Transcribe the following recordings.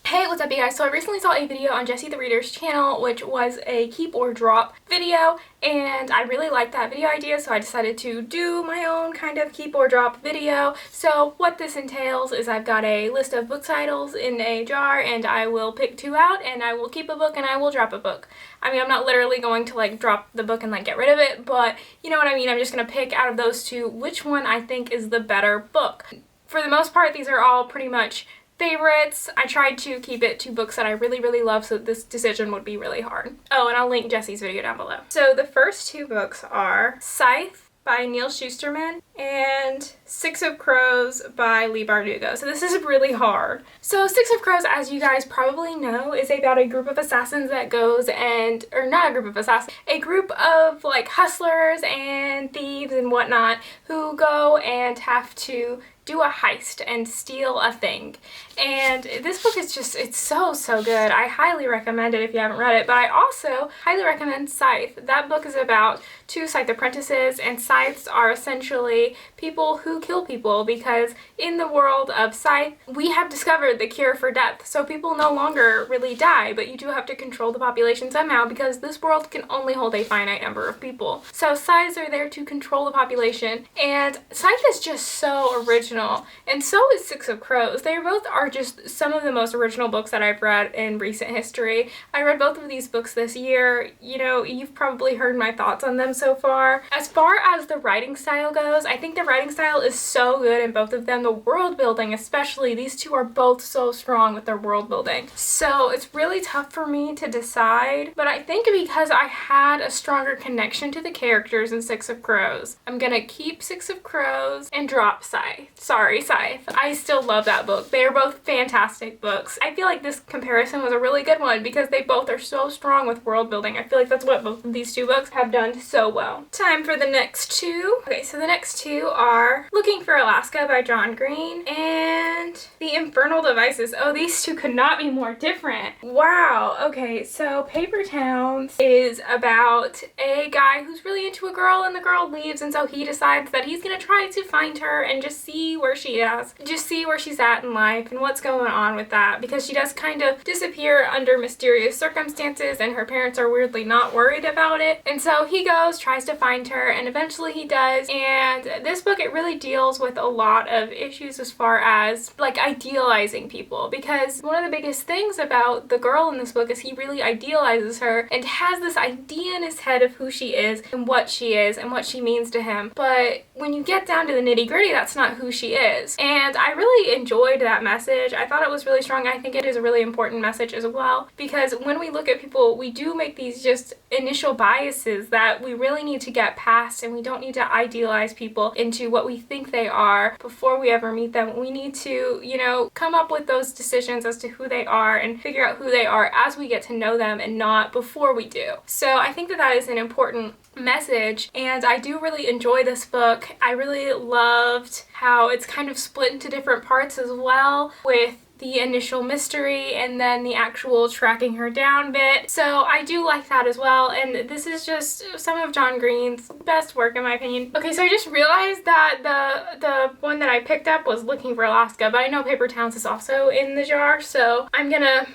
Hey, what's up you guys? So I recently saw a video on Jessethereader's channel, which was a keep or drop video, and I really liked that video idea, so I decided to do my own kind of keep or drop video. So what this entails is I've got a list of book titles in a jar, and I will pick two out, and I will keep a book, and I will drop a book. I mean, I'm not literally going to like drop the book and like get rid of it, but you know what I mean? I'm just gonna pick out of those two which one I think is the better book. For the most part, these are all pretty much favorites. I tried to keep it to books that I really love, so this decision would be really hard. Oh, and I'll link Jesse's video down below. So the first two books are Scythe by Neil Shusterman and Six of Crows by Leigh Bardugo. So this is really hard. So Six of Crows, as you guys probably know, is about a group of assassins that goes and, or not a group of assassins, a group of like hustlers and thieves and whatnot who go and have to do a heist and steal a thing. And this book is just, it's so good. I highly recommend it if you haven't read it, but I also highly recommend Scythe. That book is about two scythe apprentices, and scythes are essentially people who kill people, because in the world of Scythe, we have discovered the cure for death. So people no longer really die, but you do have to control the population somehow, because this world can only hold a finite number of people. So scythes are there to control the population, and Scythe is just so original, and so is Six of Crows. They both are just some of the most original books that I've read in recent history. I read both of these books this year. You know, you've probably heard my thoughts on them so far. As far as the writing style goes, I think the writing style is so good in both of them. The world building especially, these two are both so strong with their world building. So it's really tough for me to decide, but I think because I had a stronger connection to the characters in Six of Crows, I'm gonna keep Six of Crows and drop Scythe. Sorry, Scythe. I still love that book. They are both fantastic books. I feel like this comparison was a really good one because they both are so strong with world building. I feel like that's what both of these two books have done so well. Time for the next two. Okay, so the next two are Looking for Alaska by John Green and The Infernal Devices. Oh, these two could not be more different. Wow. Okay, so Paper Towns is about a guy who's really into a girl, and the girl leaves, and so he decides that he's gonna try to find her and just see where she is. Just see where she's at in life and what's going on with that, because she does kind of disappear under mysterious circumstances, and her parents are weirdly not worried about it. And so he goes, tries to find her, and eventually he does. And this book, it really deals with a lot of issues as far as like idealizing people, because one of the biggest things about the girl in this book is he really idealizes her and has this idea in his head of who she is and what she means to him. But when you get down to the nitty-gritty, that's not who she is. And I really enjoyed that message. I thought it was really strong. I think it is a really important message as well, because when we look at people, we do make these just initial biases that we really need to get past, and we don't need to idealize people into what we think they are before we ever meet them. We need to, you know, come up with those decisions as to who they are and figure out who they are as we get to know them, and not before we do. So I think that that is an important message, and I do really enjoy this book. I really loved how it's kind of split into different parts as well, with the initial mystery and then the actual tracking her down bit. So I do like that as well, and this is just some of John Green's best work in my opinion. Okay, so I just realized that the one that I picked up was Looking for Alaska, but I know Paper Towns is also in the jar, so I'm gonna,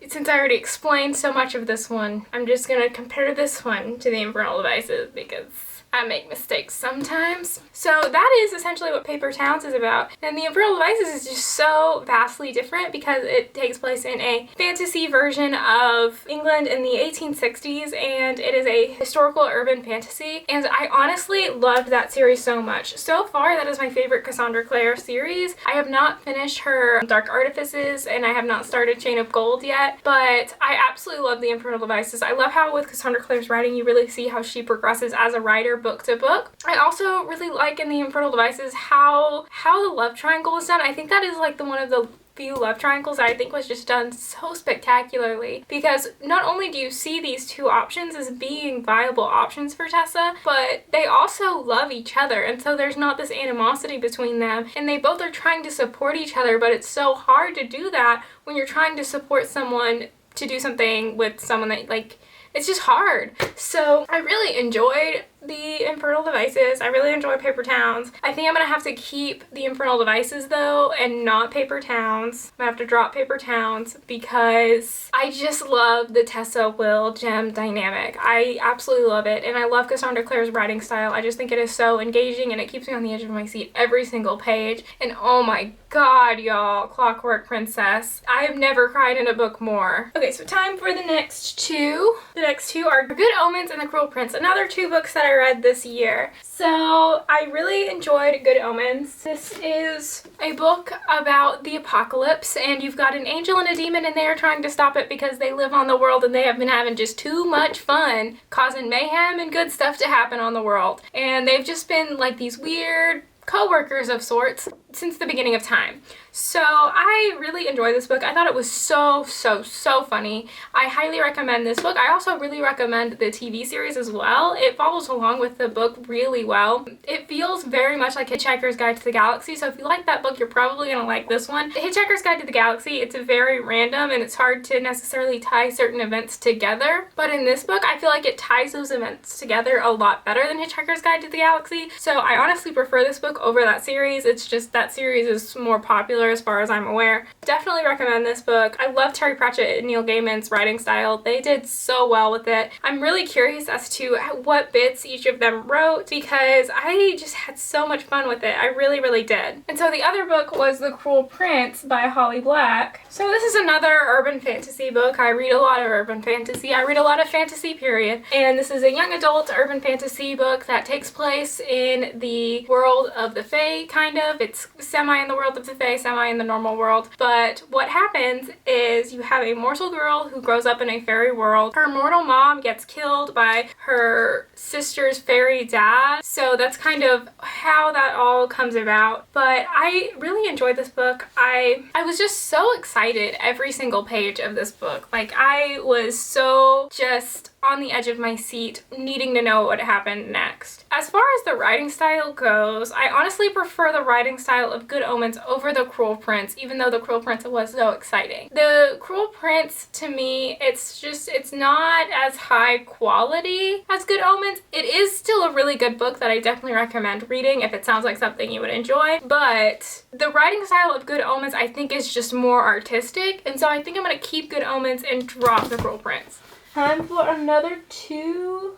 since I already explained so much of this one, I'm just gonna compare this one to The Infernal Devices because I make mistakes sometimes. So that is essentially what Paper Towns is about. And The Infernal Devices is just so vastly different because it takes place in a fantasy version of England in the 1860s, and it is a historical urban fantasy. And I honestly loved that series so much. So far, that is my favorite Cassandra Clare series. I have not finished her Dark Artifices, and I have not started Chain of Gold yet, but I absolutely love The Infernal Devices. I love how with Cassandra Clare's writing, you really see how she progresses as a writer book to book. I also really like in The Infernal Devices how the love triangle is done. I think that is like one of the few love triangles that I think was just done so spectacularly, because not only do you see these two options as being viable options for Tessa, but they also love each other, and so there's not this animosity between them, and they both are trying to support each other, but it's so hard to do that when you're trying to support someone to do something with someone that, like, it's just hard. So I really enjoyed the Infernal Devices. I really enjoy Paper Towns. I think I'm gonna have to keep the Infernal Devices though and not Paper Towns. I'm gonna have to drop Paper Towns because I just love the Tessa Will Jem dynamic. I absolutely love it, and I love Cassandra Clare's writing style. I just think it is so engaging and it keeps me on the edge of my seat every single page. And oh my god, y'all, Clockwork Princess. I have never cried in a book more. Okay, so time for the next two. The next two are Good Omens and The Cruel Prince, another two books that I read this year. So I really enjoyed Good Omens. This is a book about the apocalypse, and you've got an angel and a demon, and they are trying to stop it because they live on the world and they have been having just too much fun causing mayhem and good stuff to happen on the world. And they've just been like these weird co-workers of sorts since the beginning of time. So I really enjoyed this book. I thought it was so funny. I highly recommend this book. I also really recommend the TV series as well. It follows along with the book really well. It feels very much like Hitchhiker's Guide to the Galaxy, so if you like that book, you're probably gonna like this one. Hitchhiker's Guide to the Galaxy, it's very random and it's hard to necessarily tie certain events together, but in this book, I feel like it ties those events together a lot better than Hitchhiker's Guide to the Galaxy, so I honestly prefer this book over that series. It's just that series is more popular as far as I'm aware. Definitely recommend this book. I love Terry Pratchett and Neil Gaiman's writing style. They did so well with it. I'm really curious as to what bits each of them wrote because I just had so much fun with it. I really did. And so the other book was The Cruel Prince by Holly Black. So this is another urban fantasy book. I read a lot of urban fantasy. I read a lot of fantasy, period. And this is a young adult urban fantasy book that takes place in the world of the Fae, kind of. It's semi in the world of the Fae, semi in the normal world. But what happens is you have a mortal girl who grows up in a fairy world. Her mortal mom gets killed by her sister's fairy dad. So that's kind of how that all comes about. But I really enjoyed this book. I was just so excited every single page of this book. Like, I was so just on the edge of my seat, needing to know what happened next. As far as the writing style goes, I honestly prefer the writing style of Good Omens over The Cruel Prince, even though The Cruel Prince was so exciting. The Cruel Prince, to me, it's not as high quality as Good Omens. It is still a really good book that I definitely recommend reading if it sounds like something you would enjoy, but the writing style of Good Omens, I think, is just more artistic, and so I think I'm gonna keep Good Omens and drop The Cruel Prince. Time for another two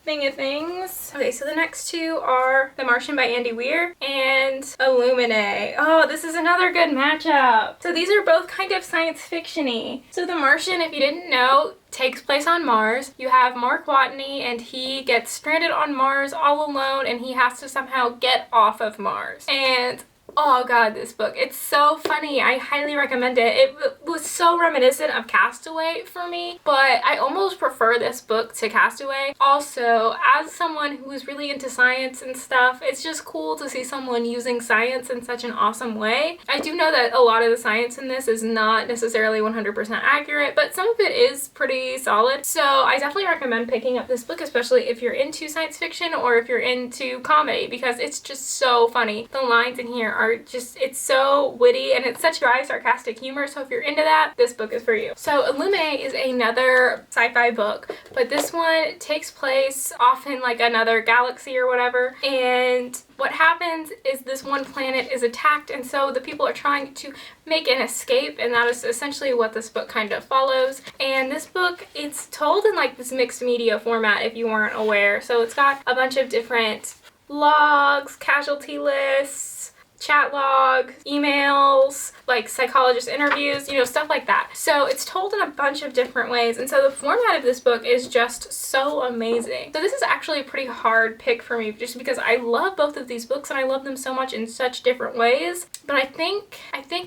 things. Okay, so the next two are The Martian by Andy Weir and Illuminae. Oh, this is another good matchup. So these are both kind of science fiction-y. So The Martian, if you didn't know, takes place on Mars. You have Mark Watney, and he gets stranded on Mars all alone, and he has to somehow get off of Mars. And oh god, this book, it's so funny. I highly recommend it. It was so reminiscent of Castaway for me, but I almost prefer this book to Castaway. Also, as someone who is really into science and stuff, it's just cool to see someone using science in such an awesome way. I do know that a lot of the science in this is not necessarily 100% accurate, but some of it is pretty solid. So I definitely recommend picking up this book, especially if you're into science fiction or if you're into comedy, because it's just so funny. The lines in here are just, it's so witty and it's such dry, sarcastic humor, so if you're into that, this book is for you. So Illuminae is another sci-fi book, but this one takes place off in like another galaxy or whatever, and what happens is this one planet is attacked, and so the people are trying to make an escape, and that is essentially what this book kind of follows. And this book, it's told in like this mixed media format, if you weren't aware. So it's got a bunch of different logs, casualty lists, chat logs, emails, like psychologist interviews, you know, stuff like that. So it's told in a bunch of different ways, and so the format of this book is just so amazing. So this is actually a pretty hard pick for me, just because I love both of these books and I love them so much in such different ways, but I think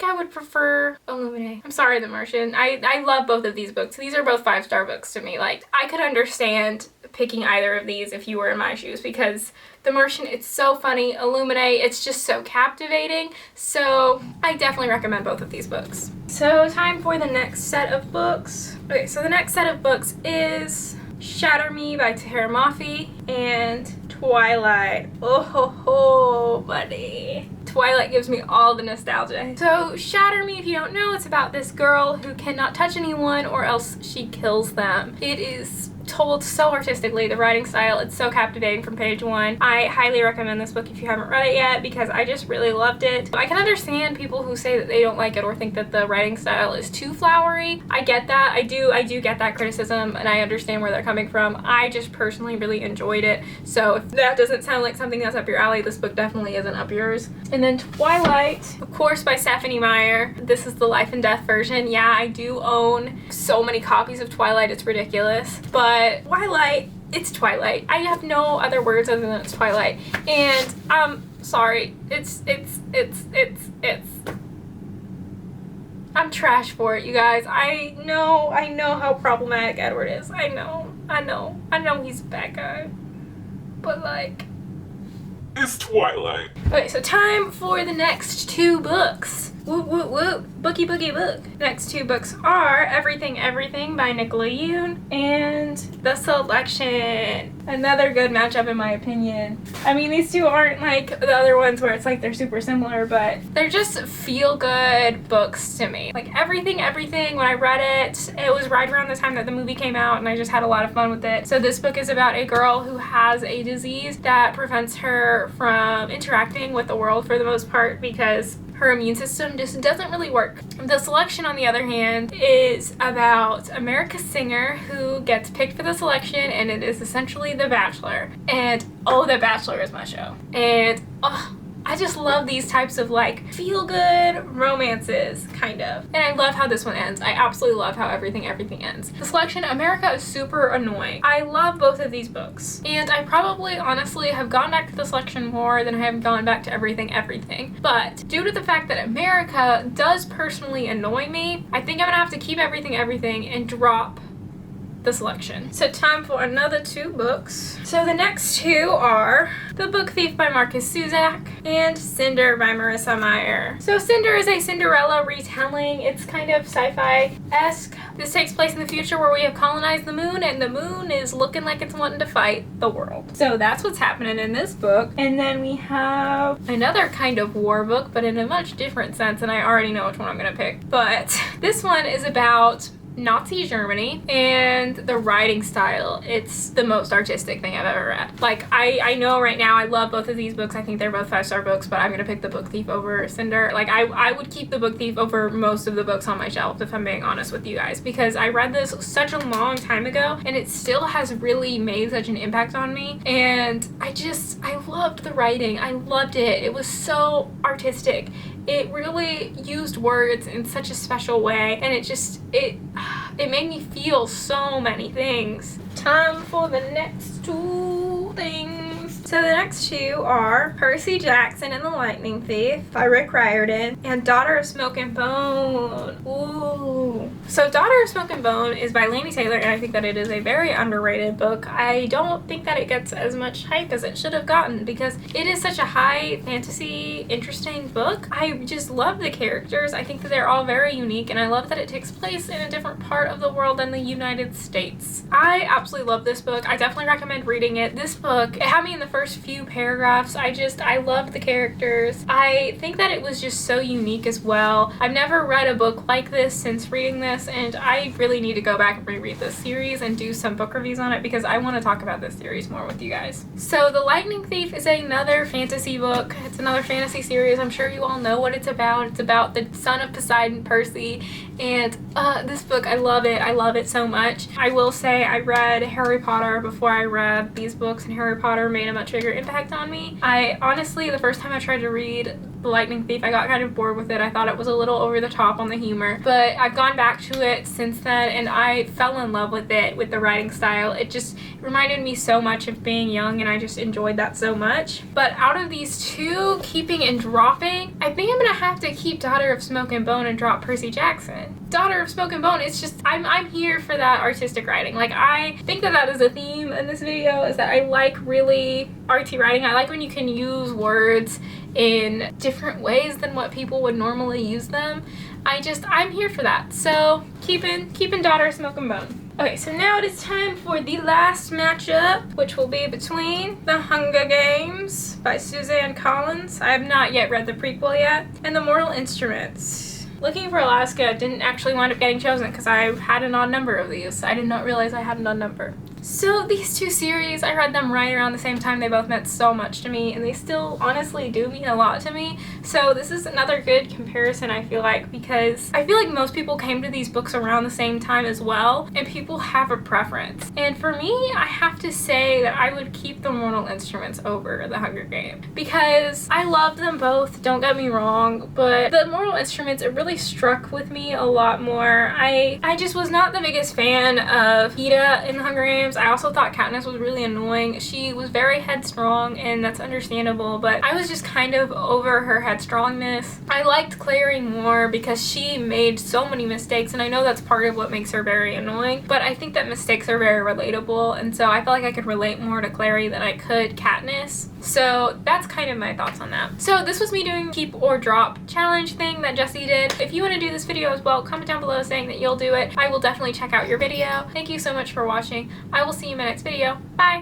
I would prefer Illuminae. I'm sorry, The Martian. I love both of these books. These are both 5-star books to me. Like, I could understand picking either of these if you were in my shoes, because The Martian, it's so funny. Illuminae, it's just so captivating. So I definitely recommend both of these books. So time for the next set of books. Okay, so the next set of books is Shatter Me by Tahereh Mafi and Twilight. Oh ho ho, buddy. Twilight gives me all the nostalgia. So Shatter Me, if you don't know, it's about this girl who cannot touch anyone or else she kills them. It is told so artistically. The writing style, it's so captivating from page one. I highly recommend this book if you haven't read it yet because I just really loved it. I can understand people who say that they don't like it or think that the writing style is too flowery. I get that. I do get that criticism, and I understand where they're coming from. I just personally really enjoyed it. So if that doesn't sound like something that's up your alley, this book definitely isn't up yours. And then Twilight, of course, by Stephanie Meyer. This is the life and death version. Yeah, I do own so many copies of Twilight, it's ridiculous. But Twilight, it's Twilight. I have no other words other than it's Twilight. And I'm sorry, it's I'm trash for it, you guys. I know how problematic Edward is. I know he's a bad guy. But like, it's Twilight. Okay, so time for the next two books. Whoop, whoop, whoop. Bookie, boogie, book. Next two books are Everything, Everything by Nicola Yoon and The Selection. Another good matchup in my opinion. I mean, these two aren't like the other ones where it's like they're super similar, but they're just feel-good books to me. Like Everything, Everything, when I read it, it was right around the time that the movie came out and I just had a lot of fun with it. So this book is about a girl who has a disease that prevents her from interacting with the world for the most part because her immune system just doesn't really work. The Selection, on the other hand, is about America's singer who gets picked for the selection, and it is essentially The Bachelor. And oh, The Bachelor is my show. And oh, I just love these types of like feel-good romances, kind of. And I love how this one ends. I absolutely love how Everything, Everything ends. The Selection, America is super annoying. I love both of these books. And I probably, honestly, have gone back to The Selection more than I have gone back to Everything, Everything. But due to the fact that America does personally annoy me, I think I'm gonna have to keep Everything, Everything and drop The Selection. So time for another two books. So the next two are The Book Thief by Marcus Suzak and Cinder by Marissa Meyer. So Cinder is a Cinderella retelling. It's kind of sci-fi-esque. This takes place in the future where we have colonized the moon and the moon is looking like it's wanting to fight the world. So that's what's happening in this book. And then we have another kind of war book, but in a much different sense, and I already know which one I'm gonna pick. But this one is about Nazi Germany, and the writing style, it's the most artistic thing I've ever read. Like, I know right now I love both of these books. I think they're both 5-star books, but I'm gonna pick The Book Thief over Cinder. Like, I would keep The Book Thief over most of the books on my shelf, if I'm being honest with you guys, because I read this such a long time ago, and it still has really made such an impact on me, and I loved the writing. I loved it. It was so artistic. It really used words in such a special way, and it made me feel so many things. Time for the next two things. So the next two are Percy Jackson and the Lightning Thief by Rick Riordan and Daughter of Smoke and Bone. Ooh. So Daughter of Smoke and Bone is by Laini Taylor, and I think that it is a very underrated book. I don't think that it gets as much hype as it should have gotten because it is such a high fantasy, interesting book. I just love the characters. I think that they're all very unique, and I love that it takes place in a different part of the world than the United States. I absolutely love this book. I definitely recommend reading it. This book, it had me in the first few paragraphs. I loved the characters. I think that it was just so unique as well. I've never read a book like this since reading this, and I really need to go back and reread this series and do some book reviews on it because I want to talk about this series more with you guys. So The Lightning Thief is another fantasy book. It's another fantasy series. I'm sure you all know what it's about. It's about the son of Poseidon, Percy, and this book, I love it. I love it so much. I will say I read Harry Potter before I read these books, and Harry Potter made a much bigger impact on me. I honestly, the first time I tried to read The Lightning Thief, I got kind of bored with it. I thought it was a little over the top on the humor, but I've gone back to it since then, and I fell in love with it, with the writing style. It just reminded me so much of being young, and I just enjoyed that so much. But out of these two, keeping and dropping, I think I'm gonna have to keep Daughter of Smoke and Bone and drop Percy Jackson. Daughter of Smoke and Bone, it's just, I'm here for that artistic writing. Like, I think that is a theme in this video, is that I like really arty writing. I like when you can use words in different ways than what people would normally use them. I'm here for that. So keeping Daughter of Smoke and Bone. Okay, so now it is time for the last matchup, which will be between The Hunger Games by Suzanne Collins. I have not yet read the prequel yet, and The Mortal Instruments. Looking for Alaska didn't actually wind up getting chosen because I had an odd number of these. I did not realize I had an odd number. So these two series, I read them right around the same time. They both meant so much to me, and they still honestly do mean a lot to me. So this is another good comparison, I feel like, because I feel like most people came to these books around the same time as well, and people have a preference. And for me, I have to say that I would keep the Mortal Instruments over the Hunger Games, because I loved them both, don't get me wrong, but the Mortal Instruments, it really struck with me a lot more. I just was not the biggest fan of Ida in the Hunger Games. I also thought Katniss was really annoying. She was very headstrong, and that's understandable, but I was just kind of over her headstrongness. I liked Clary more because she made so many mistakes, and I know that's part of what makes her very annoying, but I think that mistakes are very relatable, and so I felt like I could relate more to Clary than I could Katniss. So that's kind of my thoughts on that. So this was me doing keep or drop challenge thing that Jesse did. If you want to do this video as well, comment down below saying that you'll do it. I will definitely check out your video. Thank you so much for watching. I will see you in my next video. Bye!